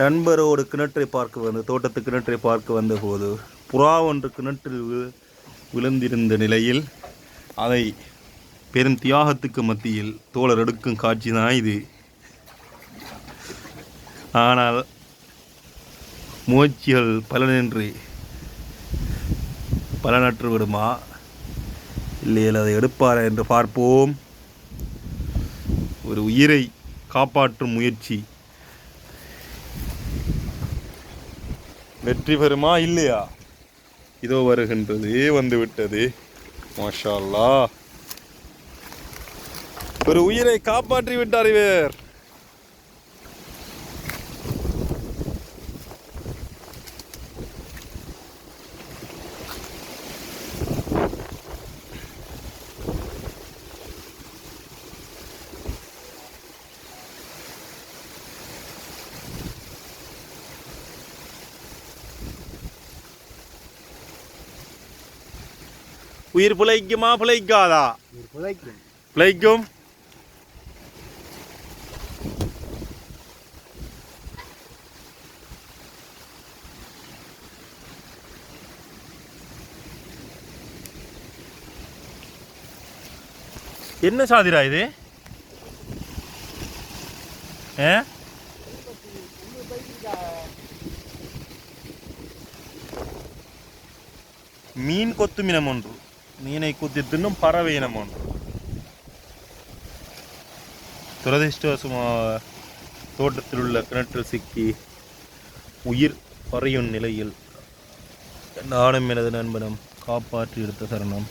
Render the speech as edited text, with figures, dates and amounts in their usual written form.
நண்பரோடு கிணற்றை பார்க்க வந்து தோட்டத்து கிணற்றை பார்க்க வந்த போது புறா ஒன்று கிணற்றில் விழுந்திருந்த நிலையில் அதை பெரும் தியாகத்துக்கு மத்தியில் தோழர் எடுக்கும் காட்சி தான் இது. ஆனால் முயற்சிகள் பலனற்று விடுமா இல்லையில் அதை எடுப்பாரா என்று பார்ப்போம். ஒரு உயிரை காப்பாற்றும் முயற்சி வெற்றி பெறுமா இல்லையா? இதோ வருகின்றது, வந்துவிட்டது. மாஷா அல்லாஹ், ஒரு உயிரை காப்பாற்றி விட்டார் இவர். உயிர் பிழைக்குமா பிழைக்காதா? பிழைக்கும். என்ன சாதிரா இது? மீன் கொத்து மீனம் ஒன்று, மீனை குத்தி தின்னும் பறவை இனம் ஒன்று. துரதிர்ஷ்டவசமாக தோட்டத்தில் உள்ள கிணற்றில் சிக்கி உயிர் பறையும் நிலையில் நானும் எனது நண்பனும் காப்பாற்றி எடுத்த சரணம்.